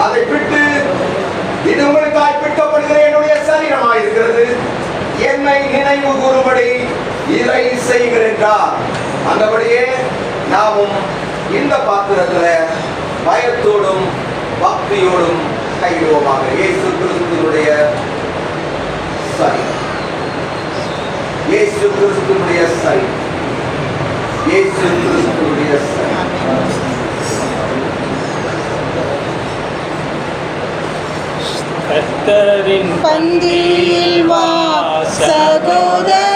அதை விட்டு இது உங்களுக்காய் பிற்கப்படுகிற என்னுடைய சரீரமாயிருக்கிறது, என்னை நினைவு கூறும்படி இதை செய்கிறேன்றார். அந்தபடியே நாமும் இந்த பாத்திரத்தில் பயத்தோடும் பக்தியோடும் கைவிடுவோமாக. இயேசு கிறிஸ்துவினுடைய சரீரம், இயேசு கிறிஸ்துவினுடைய சரீரம், இயேசு கிறிஸ்துவினுடைய சரீரம். கர்த்தரின் பந்தியில் வா சகோதரரே,